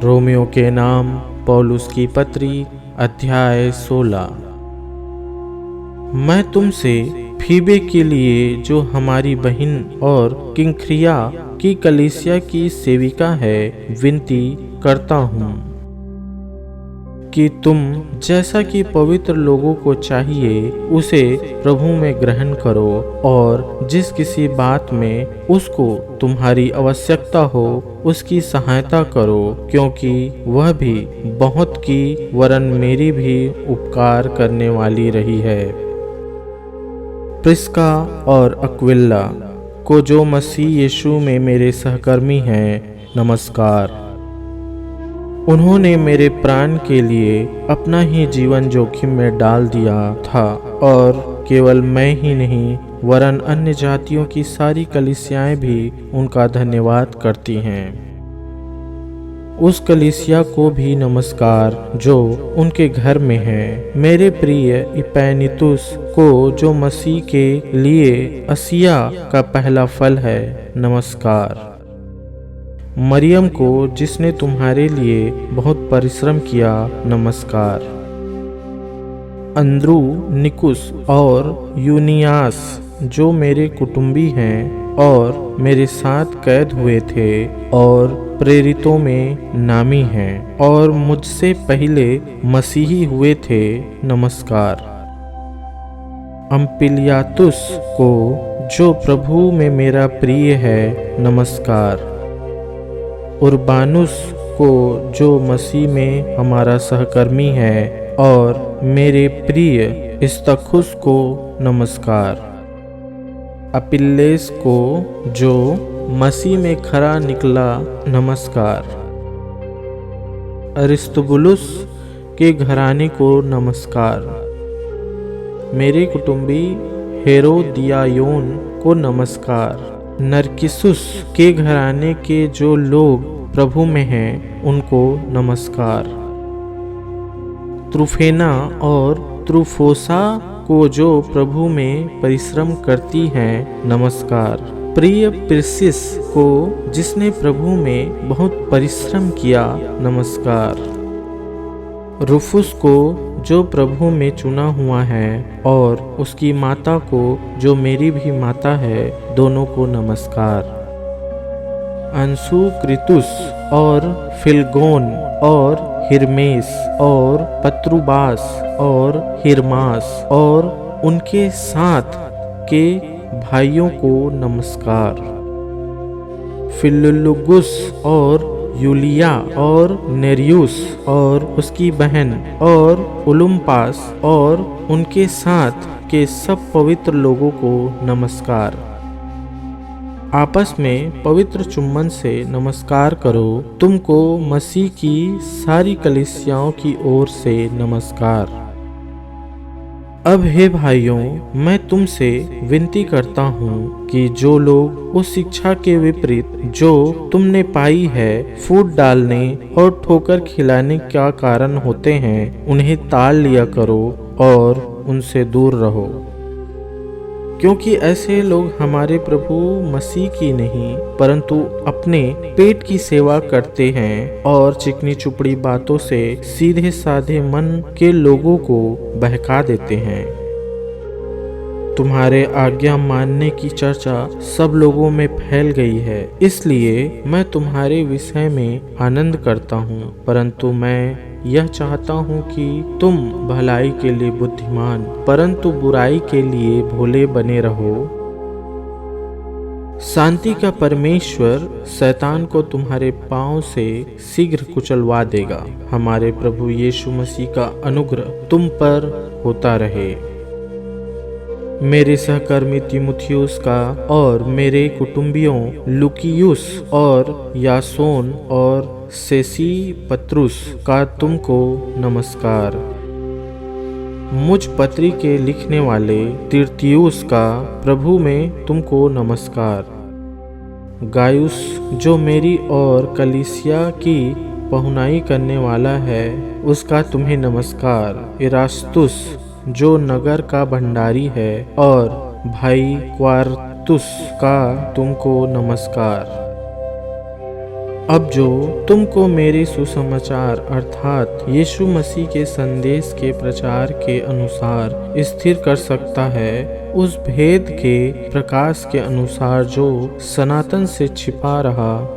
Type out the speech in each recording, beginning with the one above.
Romeo के नाम पौलुस की पत्री अध्याय 16। मैं तुमसे फीबे के लिए, जो हमारी बहन और किंख्रिया की कलीसिया की सेविका है, विनती करता हूँ कि तुम जैसा कि पवित्र लोगों को चाहिए उसे प्रभु में ग्रहण करो, और जिस किसी बात में उसको तुम्हारी आवश्यकता हो उसकी सहायता करो, क्योंकि वह भी बहुत की वरन मेरी भी उपकार करने वाली रही है। प्रिस्का और अक्विला को, जो मसीह यीशु में मेरे सहकर्मी हैं, नमस्कार। उन्होंने मेरे प्राण के लिए अपना ही जीवन जोखिम में डाल दिया था, और केवल मैं ही नहीं वरन अन्य जातियों की सारी कलीसियाएं भी उनका धन्यवाद करती हैं। उस कलीसिया को भी नमस्कार जो उनके घर में है। मेरे प्रिय इपैनितुस को, जो मसीह के लिए असिया का पहला फल है, नमस्कार। मरियम को, जिसने तुम्हारे लिए बहुत परिश्रम किया, नमस्कार। अंद्रू, निकुस और यूनियास, जो मेरे कुटुंबी हैं और मेरे साथ कैद हुए थे और प्रेरितों में नामी हैं और मुझसे पहले मसीही हुए थे, नमस्कार। अम्पिलियातुस को, जो प्रभु में मेरा प्रिय है, नमस्कार। उर्बानुस को, जो मसीह में हमारा सहकर्मी है, और मेरे प्रिय इस्तखुस को, नमस्कार। अपिल्लेस को, जो मसीह में खरा निकला, नमस्कार। अरिस्तुबुलुस के घराने को नमस्कार। मेरे कुटुंबी हेरोदियायोन को नमस्कार। नरकिसुस के घराने के जो लोग प्रभु में हैं, उनको नमस्कार। त्रुफेना और त्रुफोसा को, जो प्रभु में परिश्रम करती हैं, नमस्कार। प्रिय पिरसिस को, जिसने प्रभु में बहुत परिश्रम किया, नमस्कार। रुफुस को, जो प्रभु में चुना हुआ है, और उसकी माता को, जो मेरी भी माता है, दोनों को नमस्कार। अंसुक्रितुस और फिलगोन और हिरमेस और पत्रुबास और हिरमास और उनके साथ के भाइयों को नमस्कार। फिलुलुगुस और यूलिया और नेरियुस और उसकी बहन और उलुम्पास और उनके साथ के सब पवित्र लोगों को नमस्कार। आपस में पवित्र चुम्बन से नमस्कार करो। तुमको मसीह की सारी कलीसियाओं की ओर से नमस्कार। अब हे भाइयों, मैं तुमसे विनती करता हूँ कि जो लोग उस शिक्षा के विपरीत जो तुमने पाई है फूट डालने और ठोकर खिलाने का कारण होते हैं, उन्हें टाल लिया करो और उनसे दूर रहो, क्योंकि ऐसे लोग हमारे प्रभु मसीह की नहीं परंतु अपने पेट की सेवा करते हैं और चिकनी चुपड़ी बातों से सीधे साधे मन के लोगों को बहका देते हैं। तुम्हारे आज्ञा मानने की चर्चा सब लोगों में फैल गई है, इसलिए मैं तुम्हारे विषय में आनंद करता हूँ, परंतु मैं यह चाहता हूँ कि तुम भलाई के लिए बुद्धिमान परंतु बुराई के लिए भोले बने रहो। शांति का परमेश्वर शैतान को तुम्हारे पांव से शीघ्र कुचलवा देगा। हमारे प्रभु यीशु मसीह का अनुग्रह तुम पर होता रहे। मेरे सहकर्मी तीमुथियुस का और मेरे कुटुंबियों लुकियुस और यासोन और सेसी पत्रुस का तुमको नमस्कार। मुझ पत्री के लिखने वाले तिर्तियुस का प्रभु में तुमको नमस्कार। गायुस, जो मेरी और कलीसिया की पहुनाई करने वाला है, उसका तुम्हें नमस्कार। इरास्तुस, जो नगर का भंडारी है, और भाई क्वारतुस का तुमको नमस्कार। अब जो तुमको मेरे सुसमाचार अर्थात यीशु मसीह के संदेश के प्रचार के अनुसार स्थिर कर सकता है, उस भेद के प्रकाश के अनुसार जो सनातन से छिपा रहा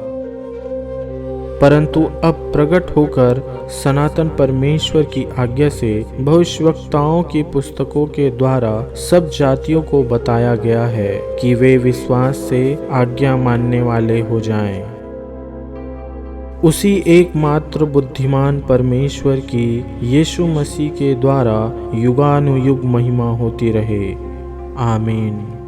परंतु अब प्रकट होकर सनातन परमेश्वर की आज्ञा से भविष्यवक्ताओं की पुस्तकों के द्वारा सब जातियों को बताया गया है कि वे विश्वास से आज्ञा मानने वाले हो जाएं। उसी एकमात्र बुद्धिमान परमेश्वर की यीशु मसीह के द्वारा युगानुयुग महिमा होती रहे। आमीन।